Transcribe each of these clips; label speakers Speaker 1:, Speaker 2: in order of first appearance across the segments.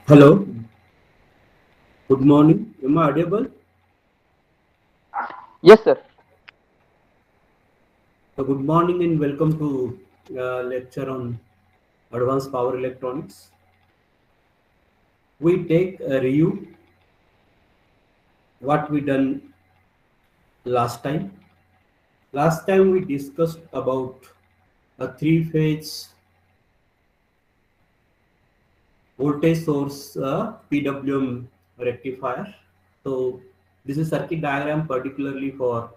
Speaker 1: Hello, good morning. Am I audible?
Speaker 2: Yes, sir.
Speaker 1: Good morning and welcome to lecture on advanced power electronics. We take a review what we done last time. Last time we discussed about a three-phase voltage source PWM rectifier. So this is circuit diagram particularly for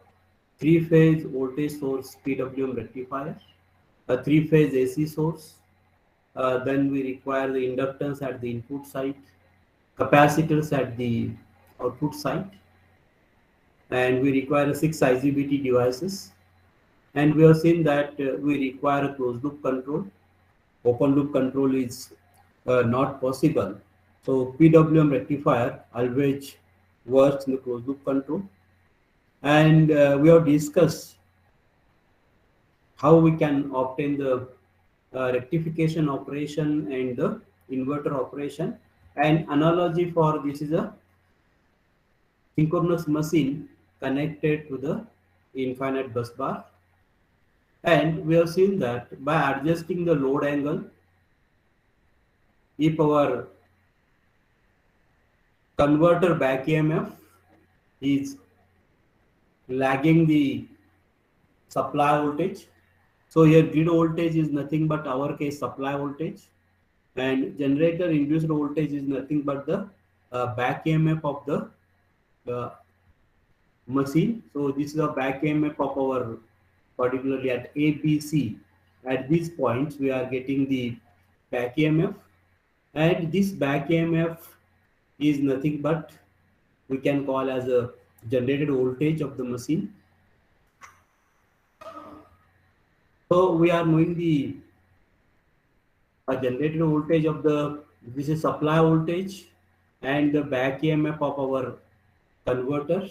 Speaker 1: three-phase voltage source PWM rectifier, a three-phase AC source. Then we require the inductance at the input side, capacitors at the output side, and we require 6 IGBT devices. And we have seen that we require a closed loop control. Open loop control is not possible. So PWM rectifier always works in the closed loop control. And we have discussed how we can obtain the rectification operation and the inverter operation. And analogy for this is a synchronous machine connected to the infinite bus bar. And we have seen that by adjusting the load angle, if our converter back EMF is lagging the supply voltage. So here grid voltage is nothing but our case supply voltage, and generator induced voltage is nothing but the back EMF of the uh, machine. So this is a back EMF of our particularly at ABC. At these points we are getting the back EMF, and this back EMF is nothing but we can call as a generated voltage of the machine. So we are knowing the generated voltage of the this is supply voltage and the back EMF of our converter.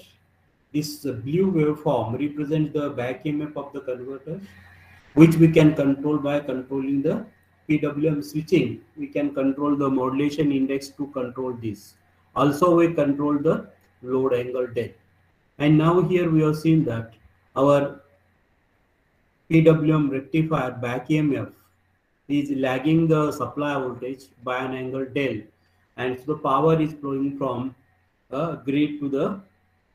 Speaker 1: This blue waveform represents the back EMF of the converter, which we can control by controlling the PWM switching. We can control the modulation index to control this. Also, we control the load angle delta. And now here we have seen that our PWM rectifier back EMF is lagging the supply voltage by an angle del, and so the power is flowing from a grid to the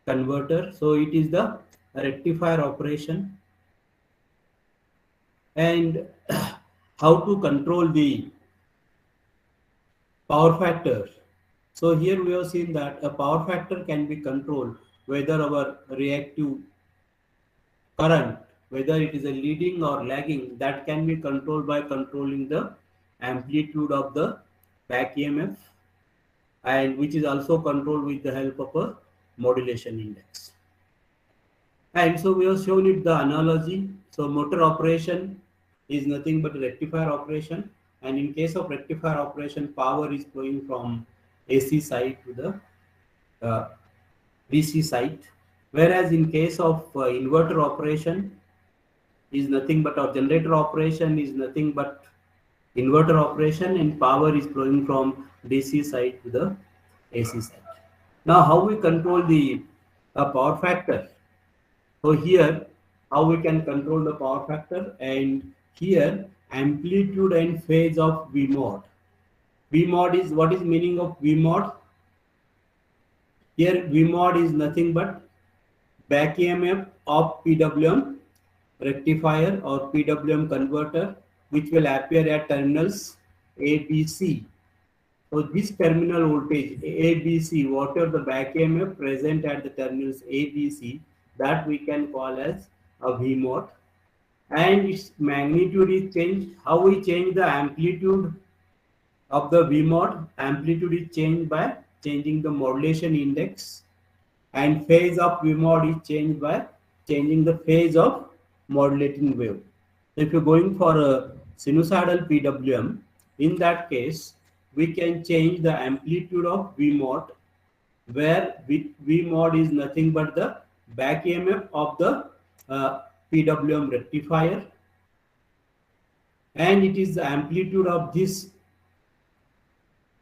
Speaker 1: converter. So it is the rectifier operation. And how to control the power factor. So here we have seen that a power factor can be controlled whether our reactive current, whether it is a leading or lagging, that can be controlled by controlling the amplitude of the back EMF, and which is also controlled with the help of a modulation index. And so we have shown it the analogy. So motor operation is nothing but rectifier operation, and in case of rectifier operation, power is flowing from AC side to the DC side, whereas in case of inverter operation is nothing but our generator operation is nothing but inverter operation, and power is flowing from DC side to the AC side. Now how we control the power factor? So here how we can control the power factor, and here amplitude and phase of V mod. V mod is what is meaning of V mod? Here V mod is nothing but back EMF of PWM rectifier or PWM converter, which will appear at terminals ABC. So this terminal voltage ABC, whatever the back EMF present at the terminals ABC, that we can call as a V mod, and its magnitude is changed. How we change the amplitude of the V mod? Amplitude is changed by changing the modulation index, and phase of V mod is changed by changing the phase of modulating wave. If you're going for a sinusoidal PWM, in that case, we can change the amplitude of V mod, where V mod is nothing but the back EMF of the PWM rectifier, and it is the amplitude of this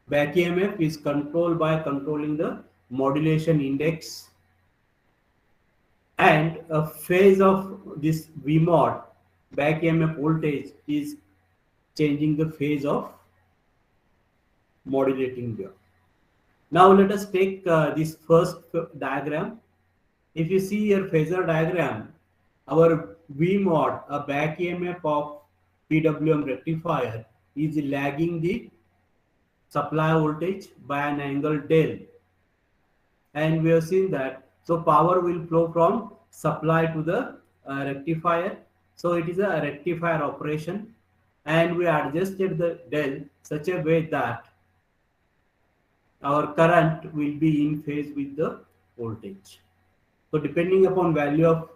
Speaker 1: Back EMF is controlled by controlling the modulation index, and a phase of this V mod back EMF voltage is changing the phase of modulating wave. Now let us take this first diagram. If you see your phasor diagram, our V mod, a back EMF of PWM rectifier, is lagging the supply voltage by an angle del, and we have seen that so power will flow from supply to the rectifier. So it is a rectifier operation, and we adjusted the del such a way that our current will be in phase with the voltage. So depending upon value of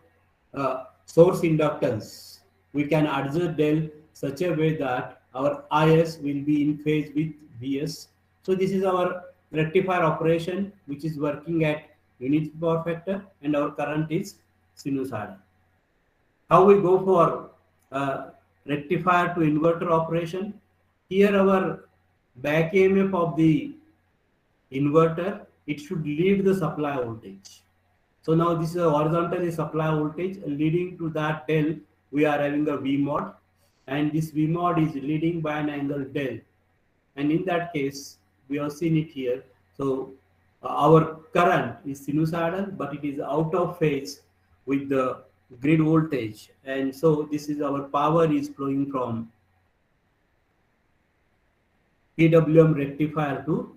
Speaker 1: source inductance, we can adjust del such a way that our Is will be in phase with Vs. So this is our rectifier operation which is working at unity power factor, and our current is sinusoidal. How we go for rectifier to inverter operation? Here our back EMF of the inverter, it should lead the supply voltage. So now this is a horizontal supply voltage leading to that del. We are having a V mod, and this V mod is leading by an angle del. And in that case, we have seen it here. So our current is sinusoidal, but it is out of phase with the grid voltage. And so this is our power is flowing from PWM rectifier to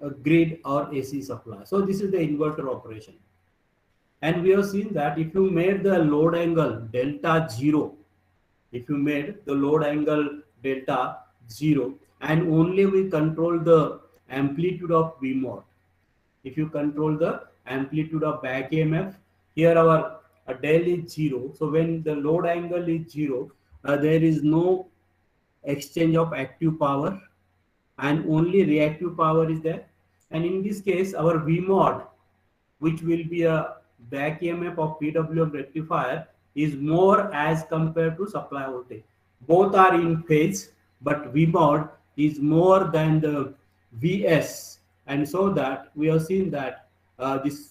Speaker 1: a grid or AC supply. So this is the inverter operation. And we have seen that if you made the load angle delta 0, if you made the load angle delta 0, and only we control the amplitude of V mod. If you control the amplitude of back EMF, here our del is 0. So when the load angle is 0, there is no exchange of active power, and only reactive power is there. And in this case, our V mod, which will be a back EMF of PWM rectifier, is more as compared to supply voltage. Both are in phase, but V mod is more than the Vs, and so that we have seen that this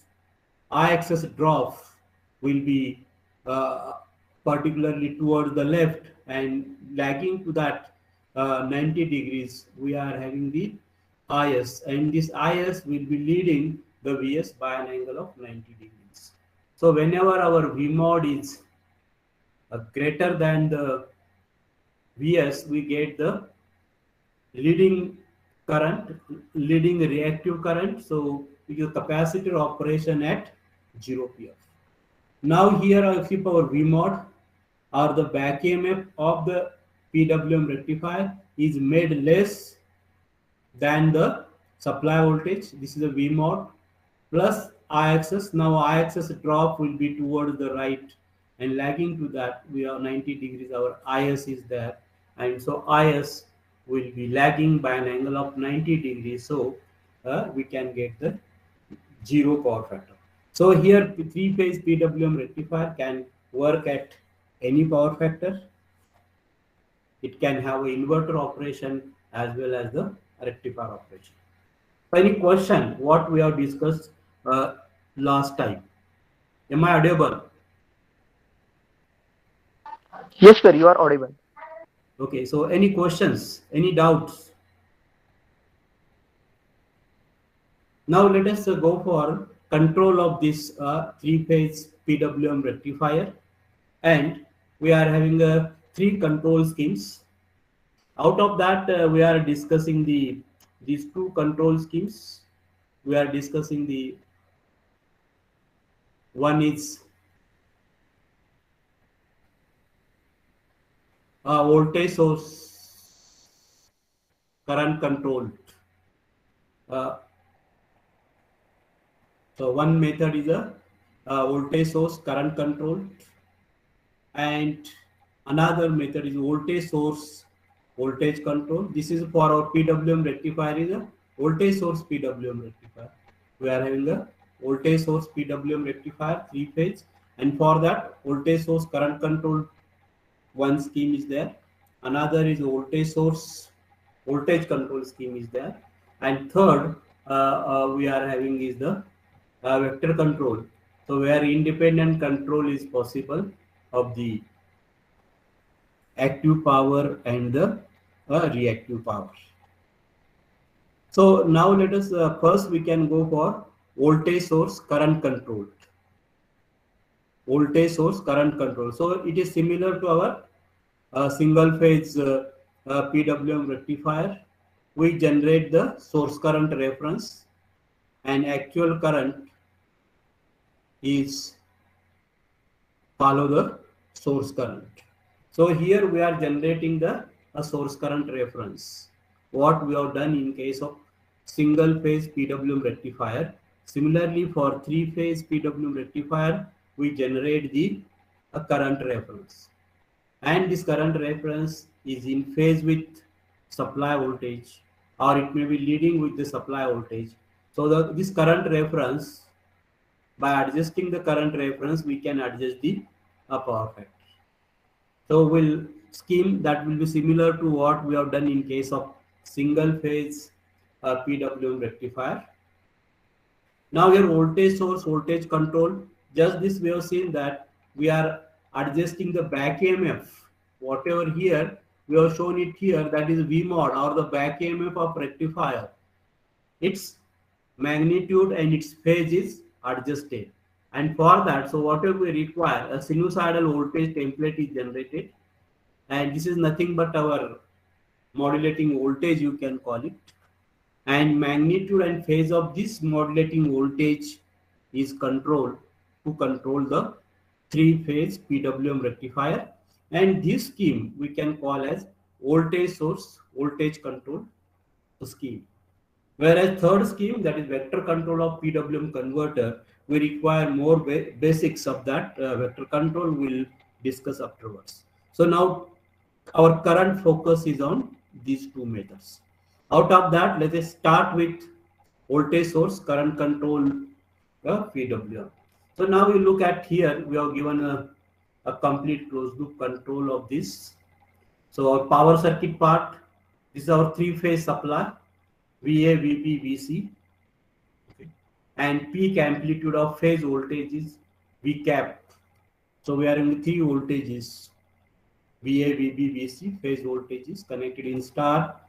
Speaker 1: I-axis drop will be uh, particularly towards the left, and lagging to that 90 degrees, we are having the Is, and this Is will be leading the Vs by an angle of 90 degrees. So whenever our V mod is greater than the Vs, we get the leading current, leading reactive current. So we use capacitor operation at 0 pf. Now here I keep our V mod, or the back EMF of the PWM rectifier is made less than the supply voltage. This is a V mod plus I-axis. Now I-axis drop will be towards the right, and lagging to that we are 90 degrees. Our Is is there, and so Is will be lagging by an angle of 90 degrees. So we can get the 0 power factor. So here three-phase PWM rectifier can work at any power factor. It can have an inverter operation as well as the rectifier operation. Any question what we have discussed last time? Am I audible?
Speaker 2: Yes, sir, you are audible.
Speaker 1: Okay, so any questions, any doubts? Now let us go for control of this three-phase PWM rectifier, and we are having three control schemes. Out of that, we are discussing these two control schemes. We are discussing the one is voltage source current controlled. Uh, so one method is a voltage source current controlled, and another method is voltage source voltage control. This is for our PWM rectifier is a voltage source PWM rectifier. We are having a voltage source PWM rectifier three phase, and for that voltage source current control one scheme is there. Another is voltage source voltage control scheme is there, And third, we are having is the vector control. So where independent control is possible of the active power and the reactive power. So now let us first we can go for voltage source current control. Voltage source current control. So it is similar to our single phase PWM rectifier. We generate the source current reference and actual current is follow the source current. So here we are generating the a source current reference. What we have done in case of single phase PWM rectifier. Similarly for three phase PWM rectifier, we generate the a current reference. And this current reference is in phase with supply voltage or it may be leading with the supply voltage. So this current reference, by adjusting the current reference, we can adjust the power factor. So will scheme that will be similar to what we have done in case of single phase PWM rectifier. Now your voltage source, voltage control, just this we have seen that we are adjusting the back EMF. Whatever here, we have shown it here, that is V mod or the back EMF of rectifier. Its magnitude and its phase is adjusted. And for that, so whatever we require, a sinusoidal voltage template is generated. And this is nothing but our modulating voltage, you can call it. And magnitude and phase of this modulating voltage is controlled to control the three phase PWM rectifier. And this scheme we can call as voltage source voltage control scheme. Whereas third scheme, that is vector control of PWM converter, we require more basics of that vector control we'll discuss afterwards. So now our current focus is on these two methods. Out of that, let us start with voltage source current control PWM. So now we look at here, we have given a complete closed loop control of this. So our power circuit part, this is our three-phase supply, VA, VB, VC, okay. And peak amplitude of phase voltage is V cap. So we are in three voltages, VA, VB, VC, phase voltages connected in star.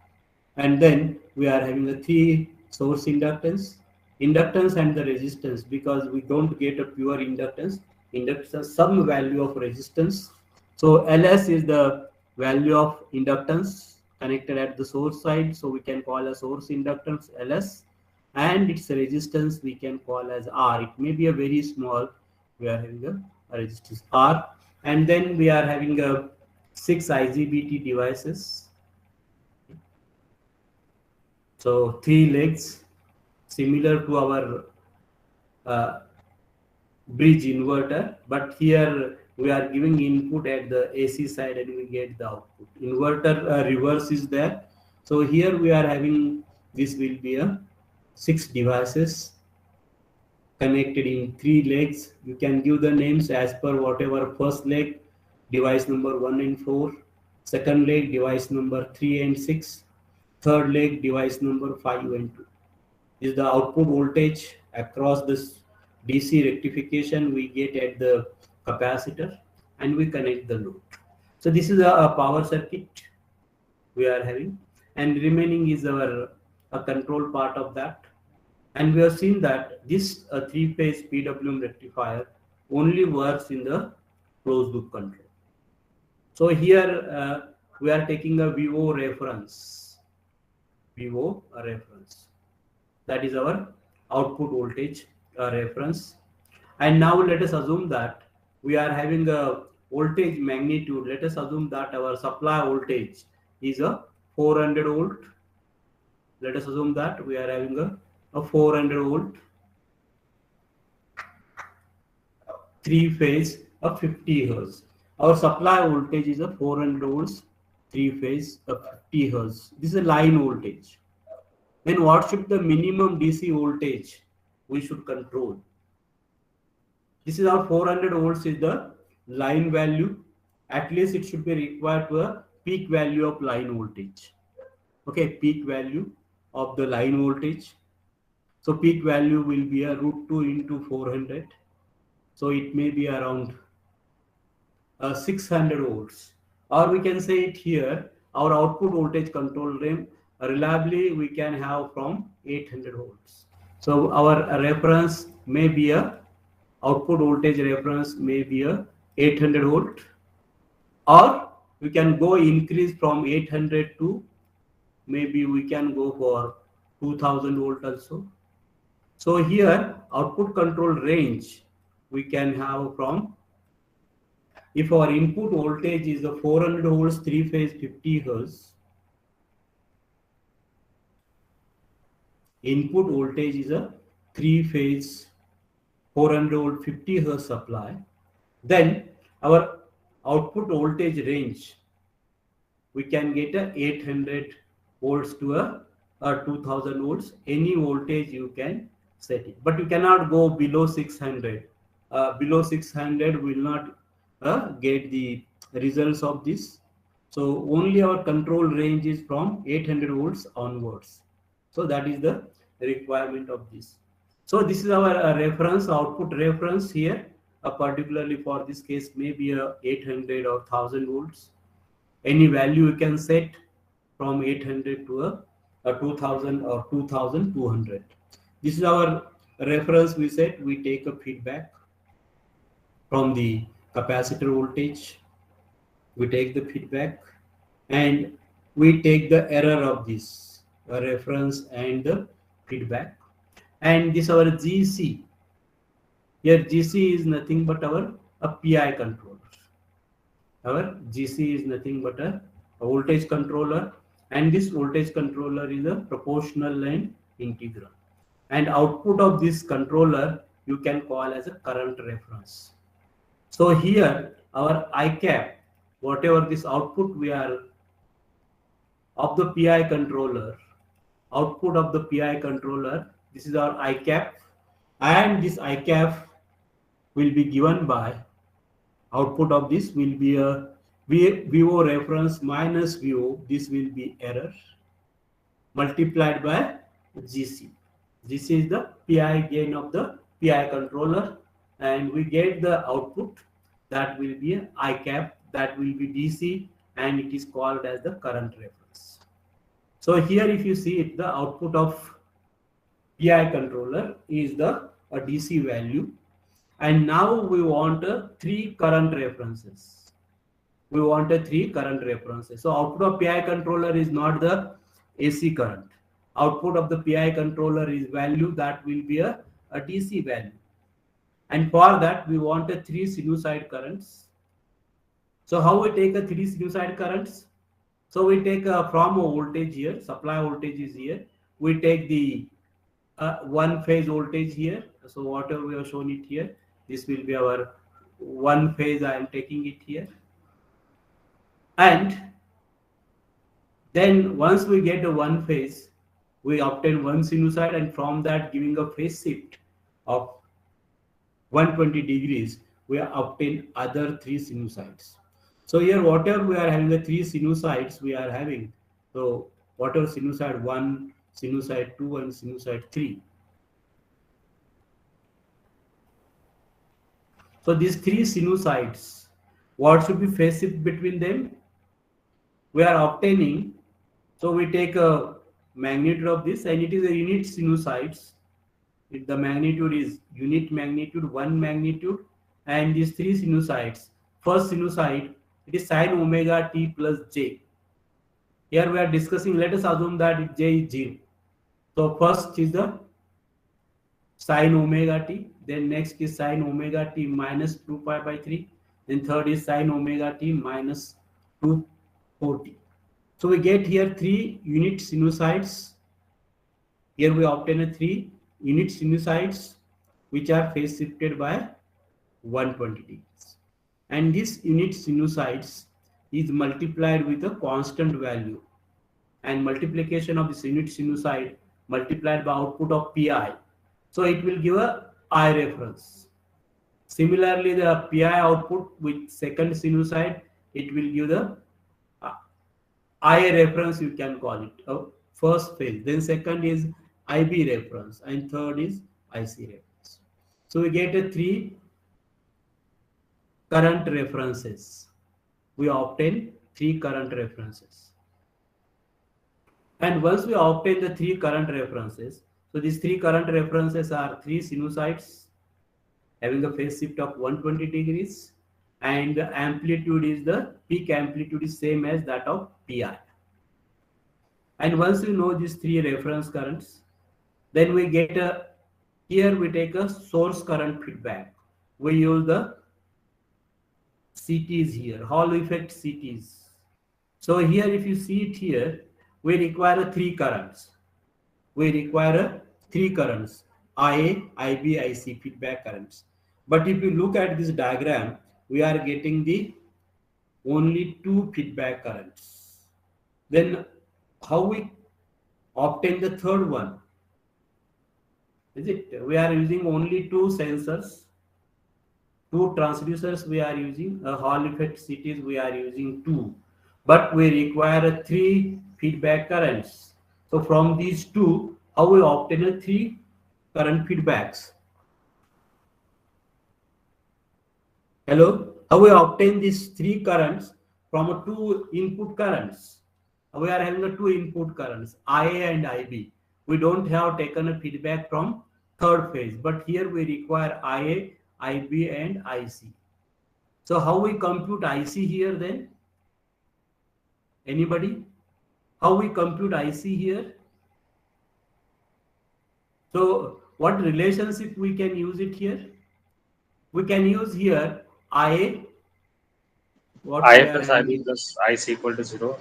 Speaker 1: And then we are having a three source inductance and the resistance, because we don't get a pure inductance. Inductance has some value of resistance. So LS is the value of inductance connected at the source side. So we can call a source inductance LS, and its resistance we can call as R. It may be a very small. We are having a resistance R, and then we are having a 6 IGBT devices. So three legs, similar to our bridge inverter, but here we are giving input at the AC side and we get the output. Inverter reverse is there. So here we are having, this will be a 6 devices connected in three legs. You can give the names as per whatever. First leg, device number 1 and 4. Second leg, device number 3 and 6. Third leg, device number 5 and 2. Is the output voltage across this DC rectification we get at the capacitor, and we connect the load. So this is a power circuit we are having, and remaining is our a control part of that. And we have seen that this three-phase PWM rectifier only works in the closed loop control. So here we are taking a VO reference. VO reference. That is our output voltage reference. And now let us assume that we are having a voltage magnitude. Let us assume that our supply voltage is a 400 volt. Let us assume that we are having a 400 volt three phase of 50 hertz. Our supply voltage is a 400 volts three phase of 50 hertz. This is a line voltage. Then what should the minimum DC voltage we should control? This is our 400 volts is the line value. At least it should be required to a peak value of line voltage. Okay, peak value of the line voltage. So peak value will be a root 2 into 400. So it may be around 600 volts. Or we can say it here, our output voltage control range reliably we can have from 800 volts. So our reference may be a output voltage reference may be a 800 volt, or we can go increase from 800 to maybe we can go for 2000 volt also. So here output control range we can have from, if our input voltage is a 400 volts 3 phase 50 hertz, input voltage is a 3 phase 400 volt 50 hertz supply, then our output voltage range we can get a 800 volts to a 2000 volts. Any voltage you can set it, but you cannot go below 600. Below 600 will not get the results of this. So only our control range is from 800 volts onwards. So that is the requirement of this. So this is our reference, output reference here. Particularly for this case, maybe a 800 or 1000 volts. Any value you can set from 800 to a 2000 or 2200. This is our reference. We set, we take a feedback from the capacitor voltage, we take the feedback and we take the error of this reference and the feedback, and this our GC. Here GC is nothing but our a PI controller. Our GC is nothing but a voltage controller, and this voltage controller is a proportional and integral, and output of this controller you can call as a current reference. So here our I cap, whatever this output we are of the PI controller, output of the PI controller, this is our I cap, and this I cap will be given by, output of this will be a VO reference minus VO, this will be error, multiplied by GC. This is the PI gain of the PI controller, and we get the output that will be a I cap, that will be DC, and it is called as the current reference. So here if you see it, the output of PI controller is the a DC value, and now we want three current references. We want three current references. So output of PI controller is not the AC current. Output of the PI controller is value that will be a DC value. And for that we want three sinusoid currents. So how we take a three sinusoid currents? So we take from a voltage here, supply voltage is here. We take the one phase voltage here. So whatever we have shown it here, this will be our one phase. I am taking it here. And then once we get a one phase, we obtain one sinusoid, and from that giving a phase shift of 120 degrees, we obtain other three sinusoids. So here whatever we are having the three sinusoids we are having. So whatever sinusoid 1, sinusoid 2 and sinusoid 3. So these three sinusoids, what should be phase shift between them? We are obtaining, so we take a magnitude of this, and it is a unit sinusoids. If the magnitude is unit magnitude, one magnitude, and these three sinusoids. First sinusoid, it is sine omega t plus j. Here we are discussing, let us assume that j is 0. So first is the sine omega t, then next is sine omega t minus 2 pi by 3, then third is sine omega t minus 240. So we get here three unit sinusoids. Here we obtain a three unit sinusoids which are phase shifted by 120 degrees. And this unit sinusoids is multiplied with a constant value, and multiplication of this unit sinusoid multiplied by output of PI. So it will give a I reference. Similarly, the PI output with second sinusoid, it will give the I reference, you can call it. first phase. Then second is IB reference, and third is IC reference. So we get a three current references. We obtain three current references. And once we obtain the three current references, so these three current references are three sinusoids having a phase shift of 120 degrees, and the amplitude is the peak amplitude is same as that of PI. And once you know these three reference currents, then we get a, here we take a source current feedback. We use the CTs here, Hall effect CTs. So here if you see it here, we require three currents. We require three currents, IA, IB, IC feedback currents. But if you look at this diagram, we are getting the only two feedback currents. Then how we obtain the third one? Is it? We are using only two sensors, two transducers we are using, a Hall effect CTs we are using two, but we require three feedback currents. So from these two, how we obtain a three current feedbacks? Hello? How we obtain these three currents from a two input currents? We are having a two input currents, IA and IB. We don't have taken a feedback from third phase, but here we require IA, IB and IC. So how we compute IC here then? Anybody? How we compute IC here? So what relationship we can use it here? We can use here IA, what
Speaker 3: I
Speaker 1: we are
Speaker 3: plus IB
Speaker 1: having.
Speaker 3: plus IC equal to 0.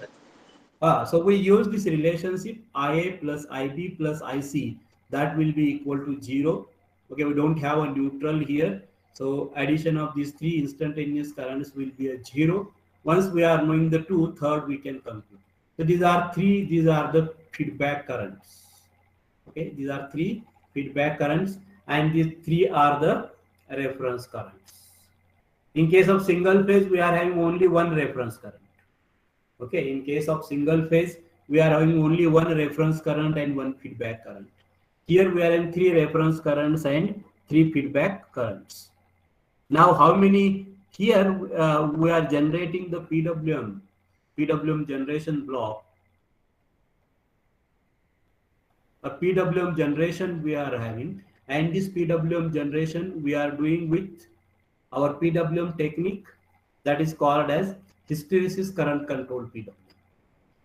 Speaker 1: So we use this relationship IA plus IB plus IC, that will be equal to 0. Okay, we don't have a neutral here. So addition of these three instantaneous currents will be a 0. Once we are knowing the two, third we can compute. So these are the feedback currents. Okay, these are three feedback currents, and these three are the reference currents. In case of single phase, we are having only one reference current. Okay, in case of single phase, we are having only one reference current and one feedback current. Here we are in three reference currents and three feedback currents. Now, how many? Here we are generating the PWM generation block. A PWM generation we are having, and this PWM generation we are doing with our PWM technique that is called as hysteresis current control PWM.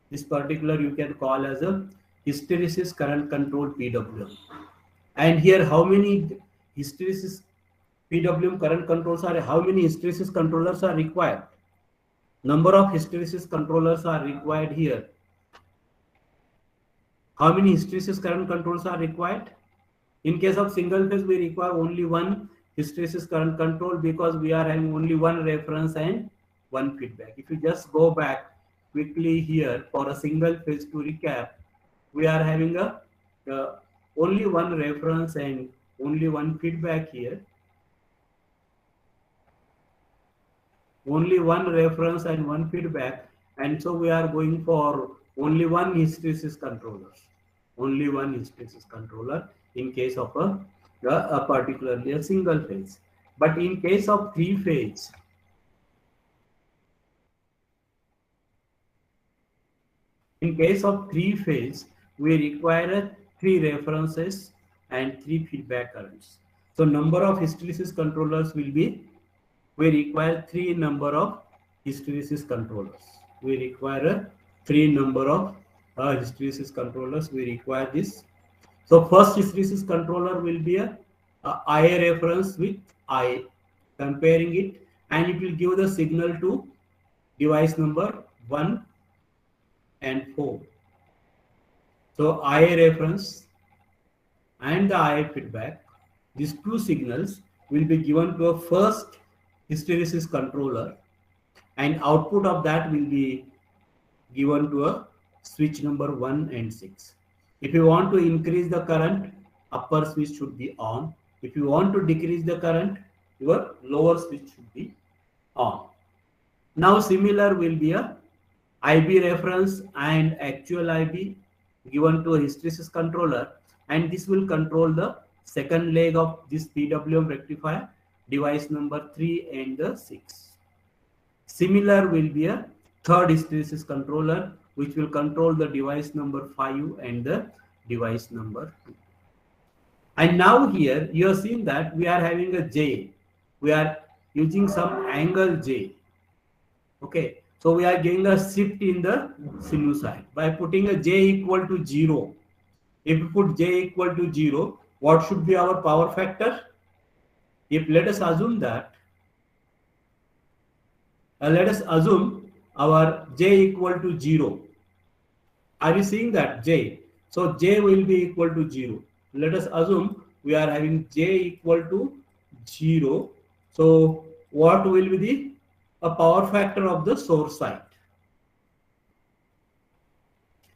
Speaker 1: This particular you can call as a hysteresis current control PWM. And here how many hysteresis PWM current controls are, how many hysteresis controllers are required? Number of hysteresis controllers are required here. How many hysteresis current controls are required? In case of single phase, we require only one hysteresis current control because we are having only one reference and one feedback. If you just go back quickly here for a single phase to recap, we are having a only one reference and only one feedback here. Only one reference and one feedback, and so we are going for only one hysteresis controller. Only one hysteresis controller in case of a particularly a single phase. But in case of three phase, we require three references and three feedback currents. So number of hysteresis controllers will be, we require three number of hysteresis controllers. We require three number of hysteresis controllers. We require this. So first hysteresis controller will be a IA reference with I, comparing it, and it will give the signal to device number 1 and 4. So IA reference and the IA feedback, these two signals will be given to a first hysteresis controller, and output of that will be given to a switch number 1 and 6. If you want to increase the current, upper switch should be on. If you want to decrease the current, your lower switch should be on. Now similar will be a IB reference and actual IB, given to a hysteresis controller, and this will control the second leg of this PWM rectifier, device number 3 and the 6. Similar will be a third hysteresis controller which will control the device number 5 and the device number 2. And now here you have seen that we are having a J. We are using some angle J. Okay, so we are getting a shift in the sinusoid by putting a J equal to 0. If we put J equal to 0, what should be our power factor? If let us assume that, let us assume our J equal to 0. Are you seeing that J? So J will be equal to 0. Let us assume we are having J equal to 0. So what will be the a power factor of the source side?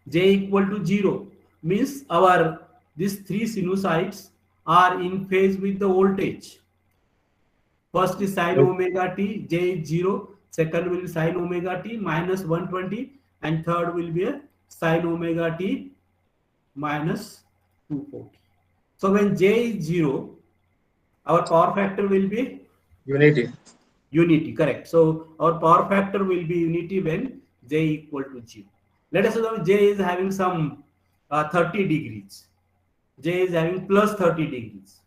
Speaker 1: J equal to 0 means our these three sinusoids are in phase with the voltage. First is sine
Speaker 2: Yes.
Speaker 1: omega t, J is 0. Second will be sine omega t minus 120. And third will be a sine omega t minus 240. So when J is 0, our power factor will be
Speaker 2: Unity.
Speaker 1: unity, correct. So our power factor will be unity when J equal to 0. Let us assume J is having some 30 degrees. J is having plus 30 degrees.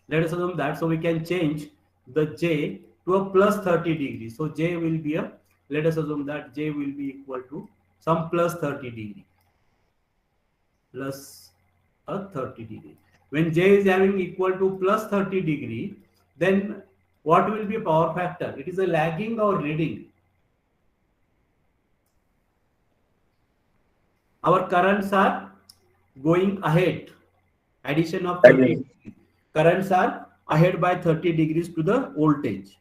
Speaker 1: Let us assume that, so we can change the J to a plus 30 degrees. So J will be a, let us assume that J will be equal to some plus 30 degree, plus a 30 degree. When J is having equal to plus 30 degree, then what will be power factor? It is a lagging or leading. Our currents are going ahead. Addition of 30
Speaker 2: Lagging.
Speaker 1: degrees. Currents are ahead by 30 degrees to the voltage.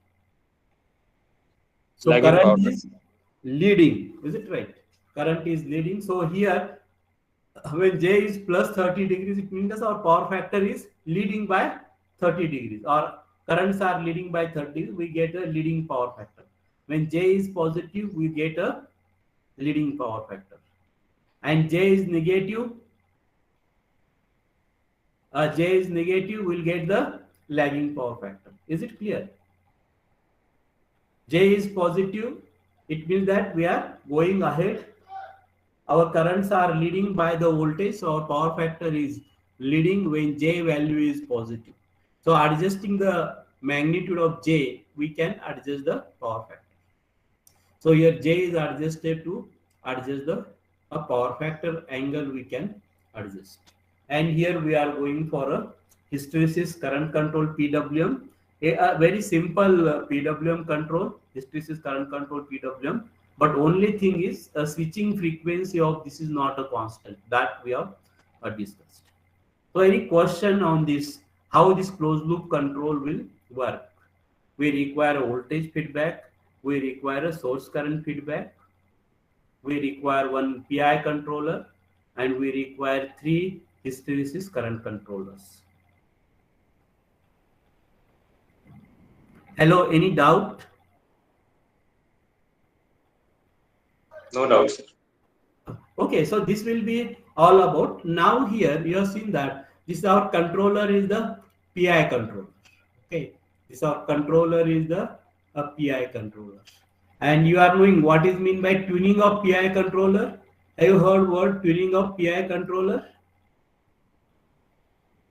Speaker 1: So
Speaker 2: Lagging
Speaker 1: current
Speaker 2: power factor.
Speaker 1: is leading, is it right? Current is leading. So here, when J is plus 30 degrees, it means our power factor is leading by 30 degrees. Or currents are leading by 30, we get a leading power factor. When J is positive, we get a leading power factor. And J is negative, J is negative, we'll get the lagging power factor. Is it clear? J is positive, it means that we are going ahead. Our currents are leading by the voltage, so our power factor is leading when J value is positive. So adjusting the magnitude of J, we can adjust the power factor. So here J is adjusted to adjust the power factor angle we can adjust. And here we are going for a hysteresis current control PWM, a very simple PWM control, hysteresis current control PWM. But only thing is a switching frequency of this is not a constant that we have discussed. So any question on this, how this closed loop control will work? We require a voltage feedback, we require a source current feedback, we require one PI controller, and we require three hysteresis current controllers. Hello, any doubt?
Speaker 2: No doubt, sir.
Speaker 1: Okay, so this will be all about. Now here you have seen that this our controller is the PI controller. Okay, this our controller is the PI controller. And you are knowing what is mean by tuning of PI controller? Have you heard word tuning of PI controller?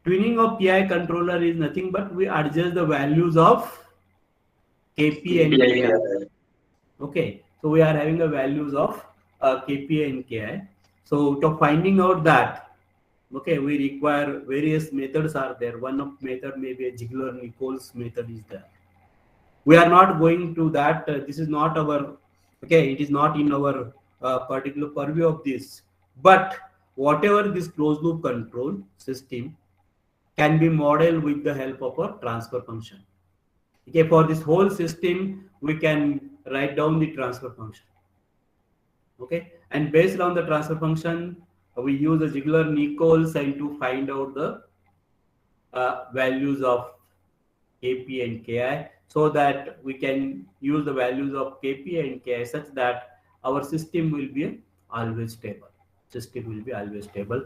Speaker 1: Tuning of PI controller is nothing but we adjust the values of KP and KI.
Speaker 2: API.
Speaker 1: Okay, so we are having the values of KP and KI. So to finding out that, okay, we require various methods are there. One of method maybe a Ziegler-Nichols method is there. We are not going to that. This is not our, okay, it is not in our particular purview of this. But whatever this closed loop control system can be modeled with the help of a transfer function. Okay, for this whole system, we can write down the transfer function. Okay, and based on the transfer function, we use the Ziegler-Nichols and to find out the values of KP and KI, so that we can use the values of KP and KI such that our system will be always stable. system will be always stable.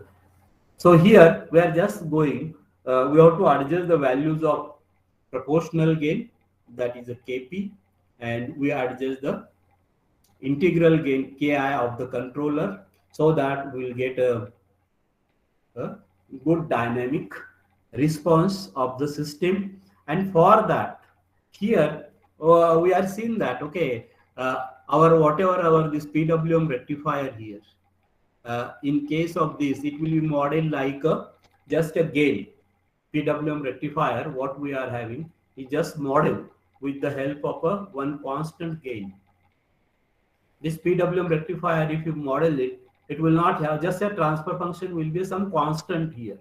Speaker 1: So here we are just going, we have to adjust the values of proportional gain, that is a KP, and we adjust the integral gain KI of the controller, so that we will get a good dynamic response of the system. And for that, here we are seeing that, okay, our whatever our this PWM rectifier here, in case of this, it will be modeled like just a gain. PWM rectifier, what we are having is just model with the help of a one constant gain. This PWM rectifier, if you model it, it will not have just a transfer function, will be some constant here.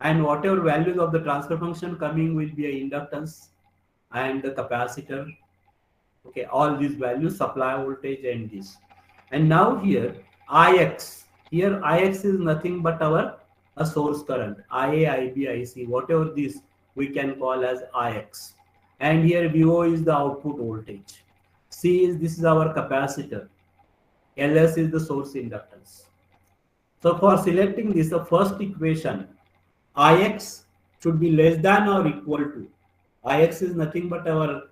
Speaker 1: And whatever values of the transfer function coming will be a inductance and the capacitor. Okay, all these values, supply voltage and this. And now here, Ix. Here Ix is nothing but our a source current. IA, IB, IC, whatever this we can call as Ix. And here VO is the output voltage. C is, this is our capacitor. Ls is the source inductance. So for selecting this, the first equation, Ix should be less than or equal to. Ix is nothing but our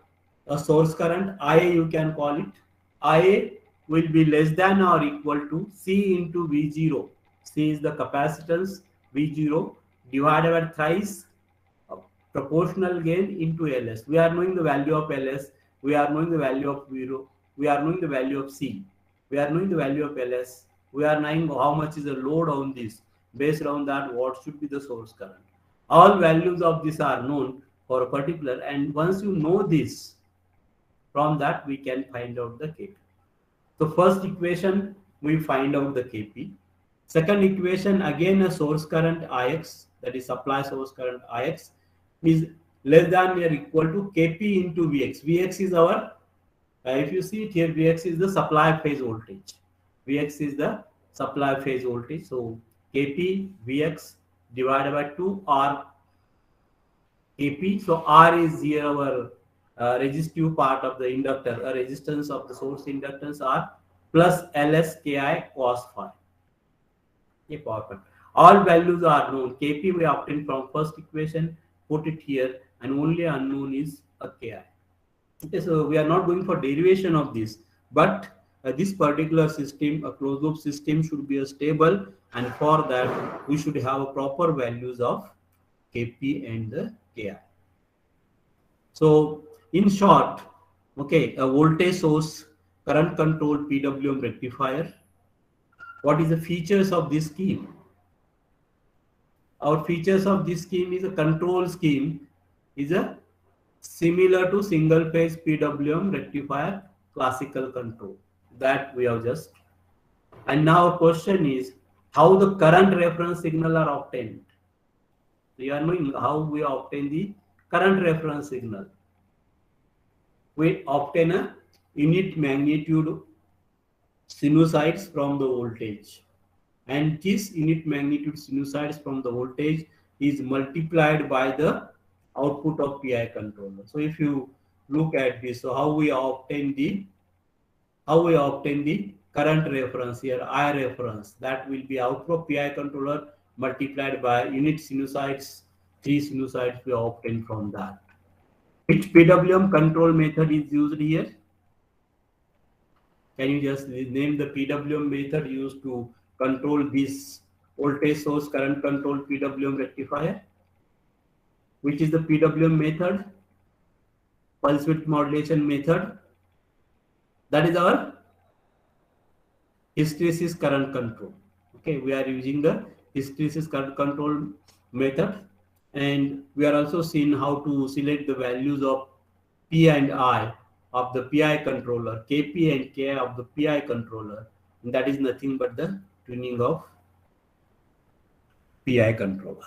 Speaker 1: a source current. Ia you can call it. Ia will be less than or equal to C into V0. C is the capacitance, V0 divided by thrice proportional gain into Ls. We are knowing the value of Ls. We are knowing the value of V0. We are knowing the value of C. We are knowing the value of Ls. We are knowing how much is the load on this. Based on that, what should be the source current. All values of this are known for a particular, and once you know this, from that we can find out the Kp. So first equation, we find out the Kp. Second equation, again a source current Ix, that is supply source current Ix, is less than or equal to Kp into Vx. Vx is our, if you see it here, Vx is the supply phase voltage. Vx is the supply phase voltage. So Kp Vx divided by 2 R Kp. So R is here our resistive part of the inductor, a resistance of the source inductance R, plus Ls Ki cos phi. Okay, power. All values are known. Kp we obtained from first equation, put it here, and only unknown is a Ki. Okay, so we are not going for derivation of this, but this particular system, a closed loop system, should be a stable, and for that we should have a proper values of Kp and the Ki. So in short, okay, a voltage source current controlled PWM rectifier. What is the features of this scheme? Our features of this scheme is a control scheme is a similar to single phase PWM rectifier classical control that we have just. And now question is how the current reference signal are obtained. So you are knowing how we obtain the current reference signal. We obtain a unit magnitude sinusoids from the voltage, and this unit magnitude sinusoids from the voltage is multiplied by the output of PI controller. So if you look at this, so how we obtain the current reference here, I reference, that will be output of PI controller multiplied by unit sinusoids, 3 sinusoids we obtain from that. Which PWM control method is used here? Can you just name the PWM method used to control this voltage source current control PWM rectifier? Which is the PWM method? Pulse width modulation method. That is our hysteresis current control. Okay, we are using the hysteresis current control method, and we are also seeing how to select the values of P and I of the PI controller, Kp and Ki of the PI controller, and that is nothing but the tuning of PI controller.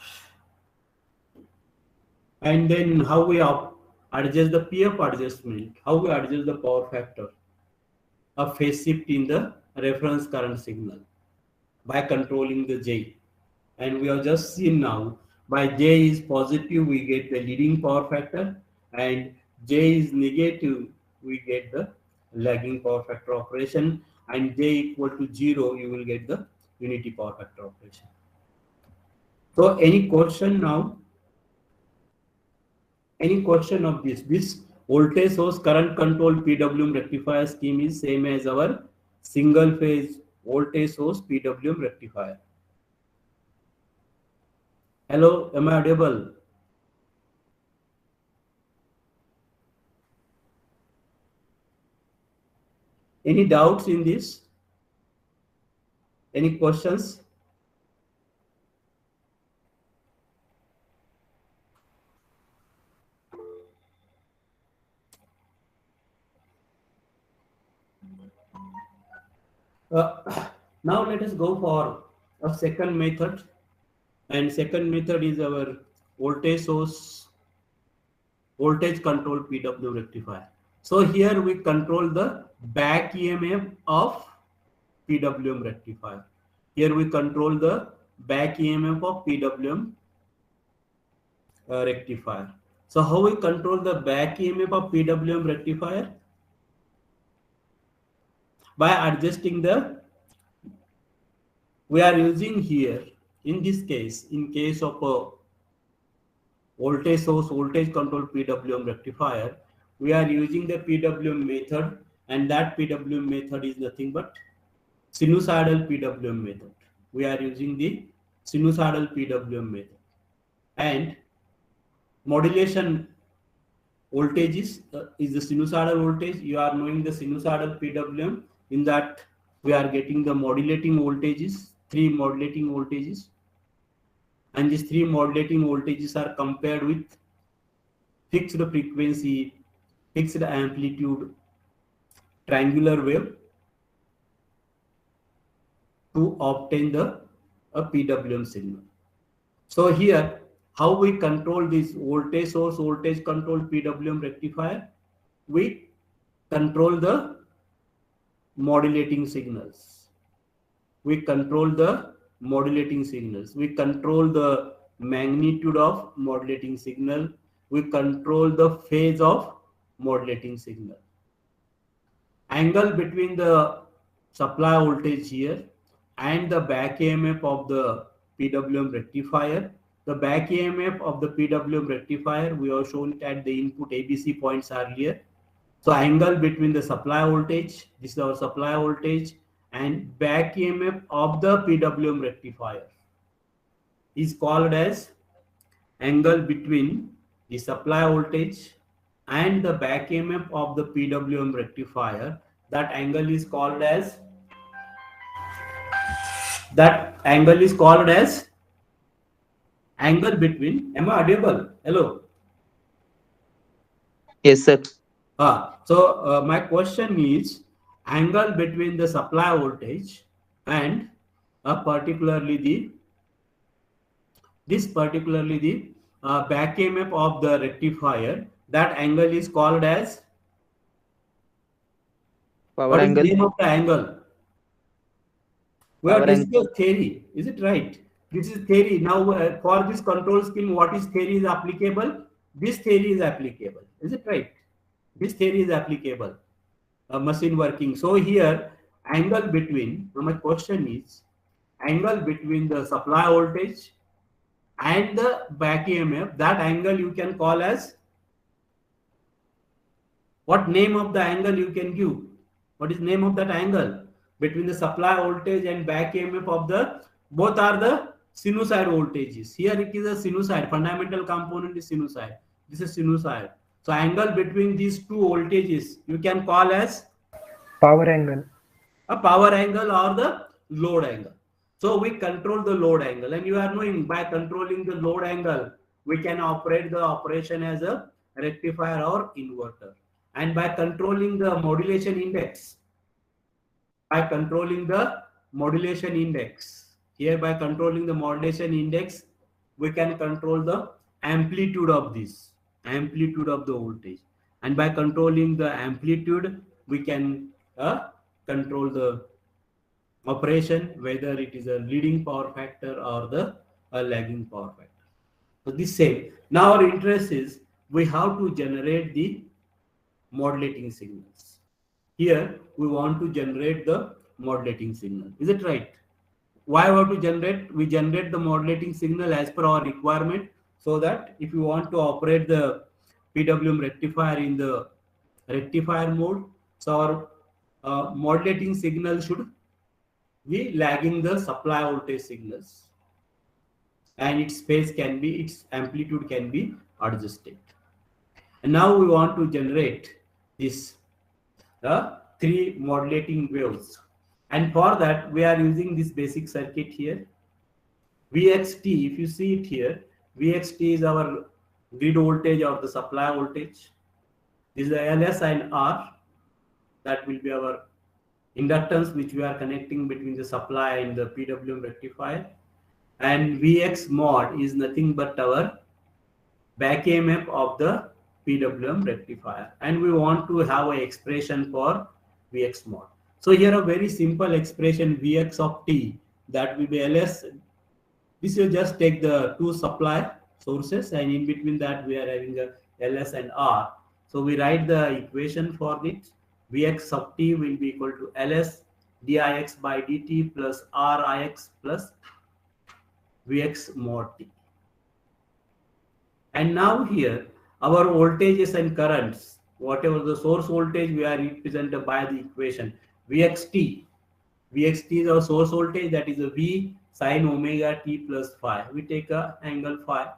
Speaker 1: And then how we adjust the PF adjustment, how we adjust the power factor of phase shift in the reference current signal by controlling the J. And we have just seen now, by J is positive we get the leading power factor, and J is negative we get the lagging power factor operation, and J equal to 0 you will get the unity power factor operation. So any question now? Any question of this? This voltage source current control PWM rectifier scheme is same as our single phase voltage source PWM rectifier. Hello, am I audible? Any doubts in this? Any questions? Now let us go for a second method, and second method is our voltage source voltage control PWM rectifier. So here we control the back EMF of PWM rectifier. Here we control the back EMF of PWM rectifier. So how we control the back EMF of PWM rectifier? By adjusting the, we are using here, in this case, in case of a voltage source voltage control PWM rectifier, we are using the PWM method, and that PWM method is nothing but sinusoidal PWM method. We are using the sinusoidal PWM method, and modulation voltage is the sinusoidal voltage. You are knowing the sinusoidal PWM. In that, we are getting the modulating voltages, three modulating voltages, and these three modulating voltages are compared with fixed frequency, fixed amplitude, triangular wave to obtain the a PWM signal. So here, how we control this voltage source voltage control PWM rectifier? We control the modulating signals. We control the modulating signals. We control the magnitude of modulating signal. We control the phase of modulating signal. Angle between the supply voltage here and the back EMF of the PWM rectifier. The back EMF of the PWM rectifier, we have shown it at the input ABC points earlier. So angle between the supply voltage, this is our supply voltage, and back EMF of the PWM rectifier is called as angle between the supply voltage and the back EMF of the PWM rectifier. That angle is called as angle between, am I audible? Hello.
Speaker 3: Yes, sir.
Speaker 1: My question is angle between the supply voltage and particularly the back EMF of the rectifier. That angle is called as,
Speaker 3: Power
Speaker 1: what is the
Speaker 3: angle.
Speaker 1: name of the angle? We have
Speaker 3: Power angle.
Speaker 1: discussed theory. Is it right? This is theory. Now for this control scheme, what is theory is applicable? This theory is applicable. Is it right? This theory is applicable. Machine working. So here, angle between, my question is, angle between the supply voltage and the back EMF, that angle you can call as, what name of the angle you can give? What is name of that angle between the supply voltage and back EMF of the, both are the sinusoid voltages. Here it is a sinusoid, fundamental component is sinusoid. This is sinusoid. So angle between these two voltages you can call as
Speaker 4: power angle.
Speaker 1: A power angle or the load angle. So we control the load angle, and you are knowing by controlling the load angle, we can operate the operation as a rectifier or inverter. And by controlling the modulation index, here by controlling the modulation index, we can control the amplitude of this, amplitude of the voltage. And by controlling the amplitude, we can control the operation, whether it is a leading power factor or the lagging power factor. So this same. Now our interest is we have to generate the modulating signals. Here we want to generate the modulating signal. Is it right? why we have to generate? We generate the modulating signal as per our requirement, so that if you want to operate the PWM rectifier in the rectifier mode, so our modulating signal should be lagging the supply voltage signals, and its phase can be, its amplitude can be adjusted. And now we want to generate this three modulating waves, and for that we are using this basic circuit here. VXT, if you see it here, VXT is our grid voltage or the supply voltage. This is the LS and R, that will be our inductance which we are connecting between the supply and the PWM rectifier. And Vx mod is nothing but our back EMF of the PWM rectifier, and we want to have an expression for Vx mod. So here a very simple expression, Vx of t, that will be Ls. This will just take the two supply sources, and in between that we are having a Ls and R. So we write the equation for it. Vx of t will be equal to Ls dix by dt plus Rix plus Vx mod t. And now here our voltages and currents, whatever the source voltage, we are represented by the equation Vxt. Vxt is our source voltage, that is a V sine omega t plus phi. We take a angle phi,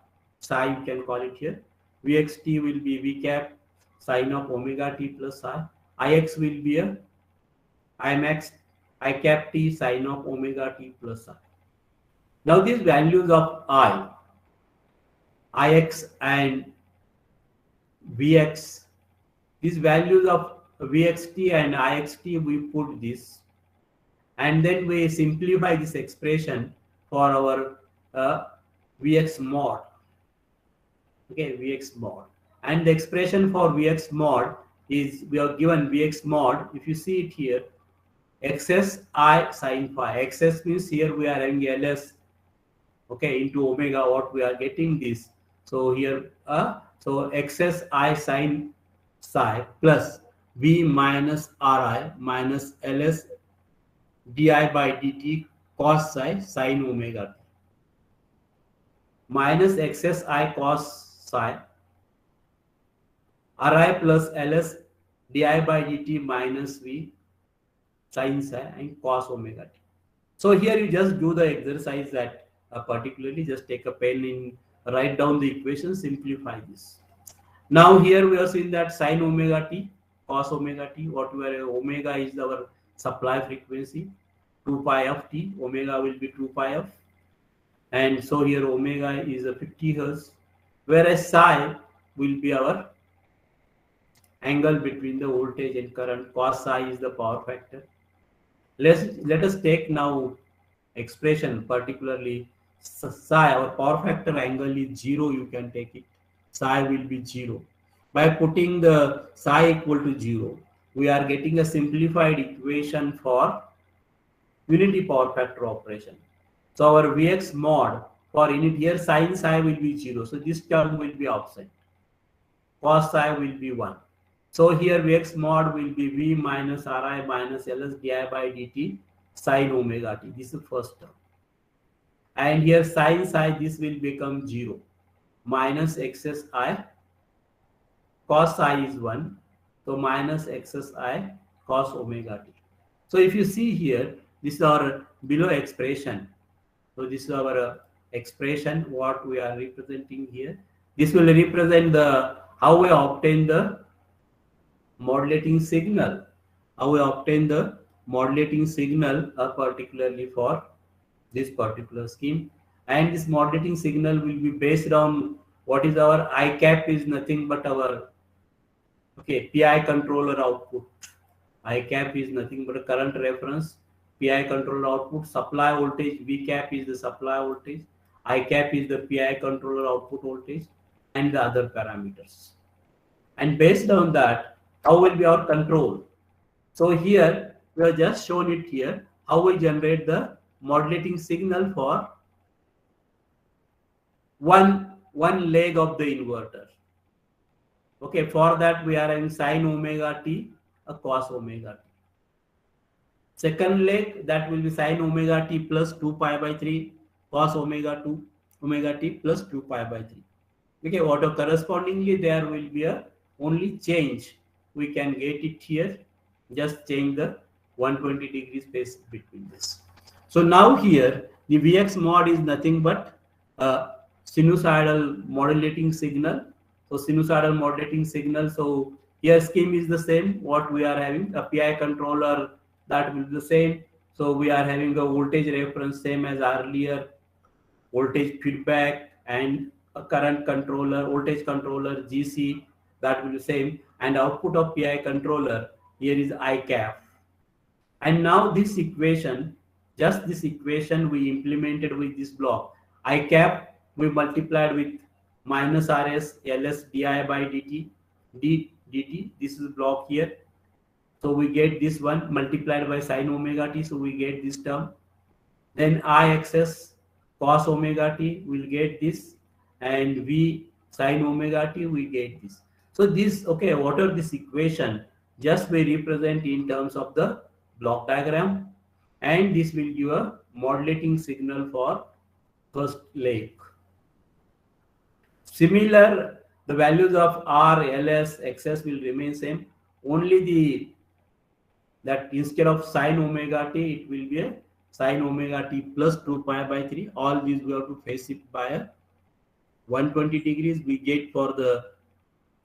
Speaker 1: psi you can call it here. Vxt will be V cap sine of omega t plus psi. Ix will be a Imax I cap t sine of omega t plus psi. Now these values of Ix and Vx, these values of Vxt and Ixt, we put this, and then we simplify this expression for our Vx mod. Okay, Vx mod. And the expression for Vx mod is, we are given Vx mod, if you see it here, xs I sin phi. Xs means here we are having Ls, okay, into omega, what we are getting this. So here, so xs I sin psi plus V minus Ri minus Ls di by dt cos psi sin omega t minus xs I cos psi Ri plus Ls di by dt minus V sin psi and cos omega t. So here you just do the exercise that particularly just take a pen and write down the equation, simplify this. Now here we are seeing that sin omega t, cos omega t, whatever omega is our supply frequency, 2 pi of t, omega will be 2 pi of, and so here omega is a 50 hertz, whereas psi will be our angle between the voltage and current, cos psi is the power factor. Let us take now expression, particularly psi, our power factor angle is 0, you can take it, psi will be 0. By putting the psi equal to 0, we are getting a simplified equation for unity power factor operation. So our Vx mod for unit, here sin psi will be 0, so this term will be absent, cos psi will be 1. So here Vx mod will be V minus Ri minus Ls di by dt sin omega t. This is the first term. And here sin psi, this will become 0. Minus xs I, cos psi is 1. So minus xs I cos omega t. So if you see here, this is our below expression. So this is our expression, what we are representing here. This will represent the, how we obtain the modulating signal, how we obtain the modulating signal particularly for this particular scheme. And this modulating signal will be based on what is our I cap, is nothing but our, okay, PI controller output. I cap is nothing but a current reference, PI controller output, supply voltage V cap is the supply voltage, I cap is the PI controller output voltage, and the other parameters. And based on that, how will be our control? So here we have just shown it here, how we generate the modulating signal for one leg of the inverter. Okay, for that we are having sin omega t, a cos omega t. Second leg, that will be sine omega t plus 2 pi by 3 cos omega 2 omega t plus 2 pi by 3. Okay, auto correspondingly there will be a only change. We can get it here. Just change the 120 degree space between this. So now here the Vx mod is nothing but a sinusoidal modulating signal. So sinusoidal modulating signal. So here scheme is the same. What we are having a PI controller, that will be the same. So we are having a voltage reference same as earlier, voltage feedback and a current controller, voltage controller GC, that will be same, and output of PI controller here is ICAP. And now this equation, just this equation we implemented with this block. ICAP we multiplied with minus RS LS di by dt, dt, this is block here. So we get this one multiplied by sine omega t, so we get this term. Then IXS cos omega t will get this, and V sin omega t we get this. So this, okay, what are this equation? Just we represent in terms of the block diagram, and this will give a modulating signal for first leg. Similar, the values of R, LS, XS will remain same. Only the that instead of sine omega t, it will be a sine omega t plus 2 pi by 3. All these we have to face it by a 120 degrees. We get for the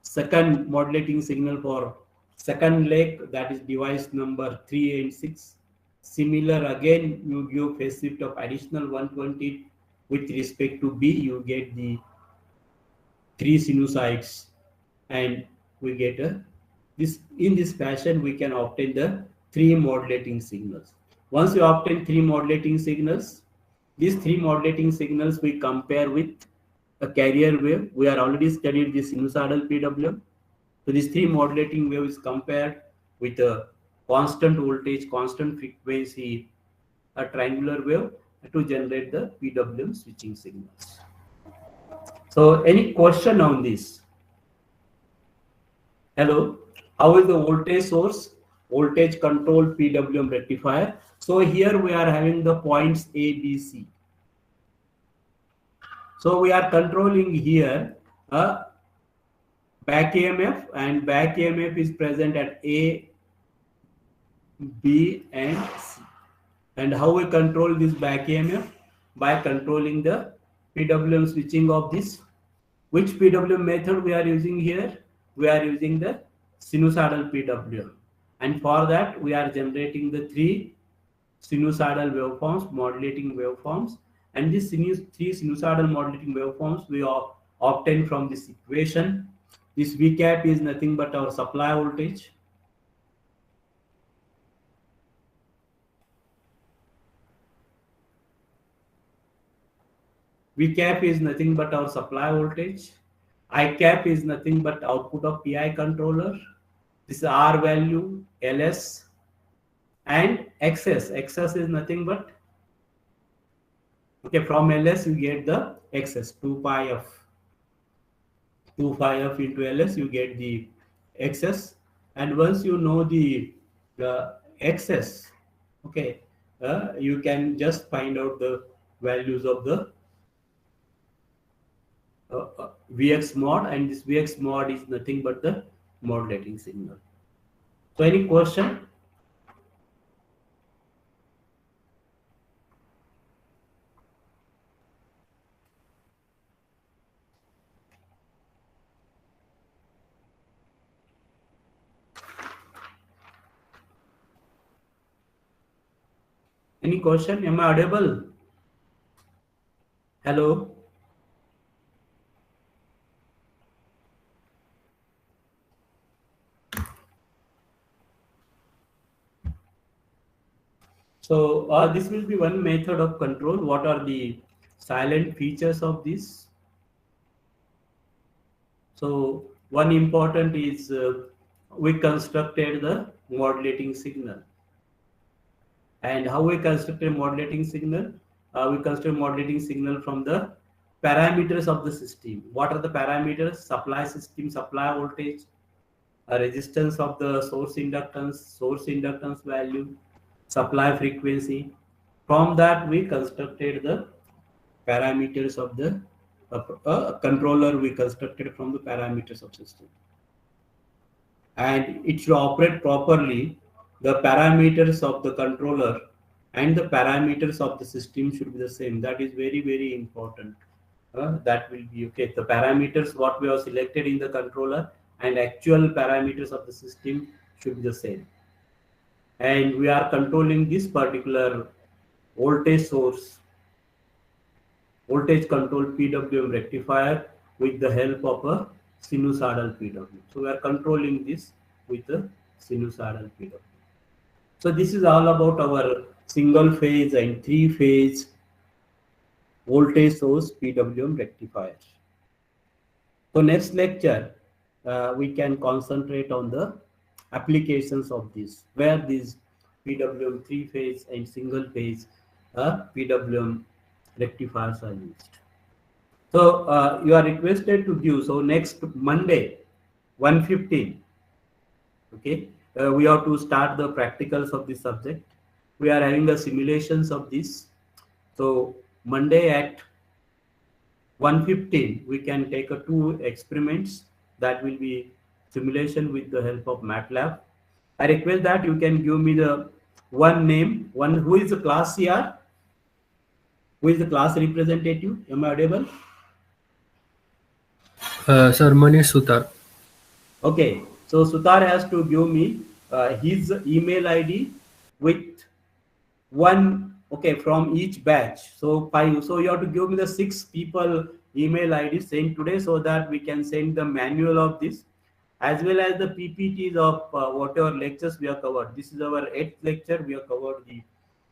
Speaker 1: second modulating signal for second leg, that is device number 3 and 6. Similar again, you give phase shift of additional 120 with respect to B, you get the 3 sinusoids, and we get a this. In this fashion we can obtain the 3 modulating signals. Once you obtain 3 modulating signals, these 3 modulating signals we compare with a carrier wave. We are already studied the sinusoidal PWM. So these 3 modulating wave is compared with a constant voltage, constant frequency, a triangular wave to generate the PWM switching signals. So any question on this? Hello, how is the voltage source? Voltage control PWM rectifier. So here we are having the points A, B, C. So we are controlling here a back EMF, and back EMF is present at A, B, and C. And how we control this back EMF? By controlling the PWM switching of this. Which PWM method we are using here? We are using the sinusoidal PWM. And for that, we are generating the 3 sinusoidal waveforms, modulating waveforms. And these 3 sinusoidal modulating waveforms we obtain from this equation. This V cap is nothing but our supply voltage. V cap is nothing but our supply voltage. I cap is nothing but output of PI controller. This is R value, LS, and XS. XS is nothing but, okay, from LS you get the XS, 2 pi f. 2 pi f into LS, you get the XS. And once you know the XS, okay, you can just find out the values of the Vx mod, and this Vx mod is nothing but the modulating signal. So any question? Any question? Am I audible? Hello? So this will be one method of control. What are the silent features of this? So one important is we constructed the modulating signal. And how we constructed modulating signal? We constructed modulating signal from the parameters of the system. What are the parameters? Supply system, supply voltage, resistance of the source inductance value, supply frequency. From that, we constructed the parameters of the controller. We constructed from the parameters of system, and it should operate properly. The parameters of the controller and the parameters of the system should be the same. That is very, very important. That will be okay. The parameters what we have selected in the controller and actual parameters of the system should be the same. And we are controlling this particular voltage source, voltage control PWM rectifier with the help of a sinusoidal PWM. So we are controlling this with the sinusoidal PWM. So this is all about our single phase and three phase voltage source PWM rectifier. So next lecture, we can concentrate on the applications of this, where these PWM three phase and single phase PWM rectifiers are used. So you are requested to give. So next Monday, 1:15. Okay, we have to start the practicals of this subject. We are having the simulations of this. So Monday at 1:15, we can take a two experiments that will be simulation with the help of MATLAB. I request that you can give me the one name, one who is the class CR, who is the class representative. Am I audible?
Speaker 3: Sir Manish Sutar.
Speaker 1: Okay, so Sutar has to give me his email ID with one, okay, from each batch. So five. So you have to give me the 6 people email ID sent today so that we can send the manual of this as well as the PPTs of whatever lectures we have covered. This is our 8th lecture. We have covered the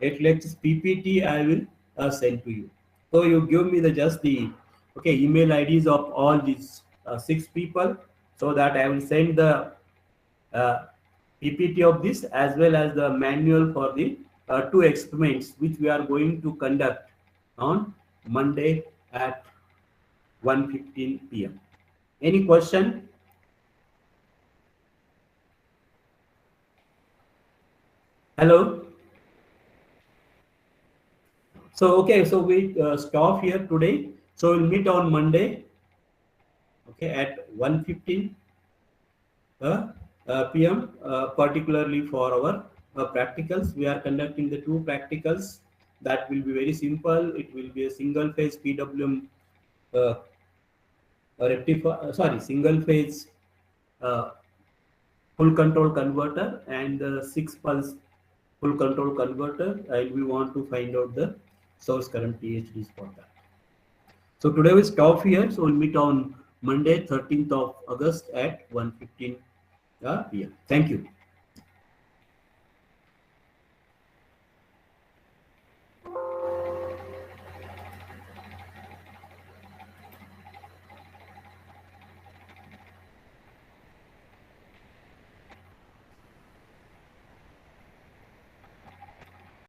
Speaker 1: 8 lectures. PPT I will send to you. So you give me the just the okay email IDs of all these 6 people so that I will send the uh, PPT of this as well as the manual for the 2 experiments which we are going to conduct on Monday at 1:15 p.m. Any question? Hello. So okay, so we stop here today. So we'll meet on Monday. Okay, at 1:15 p.m. Particularly for our practicals. We are conducting the 2 practicals that will be very simple. It will be a single phase PWM uh, single phase uh, full control converter and the 6 pulse full control converter, and we want to find out the source current PhDs for that. So today we stop here. So we'll meet on Monday, 13th of August at 1:15 p.m. Thank you.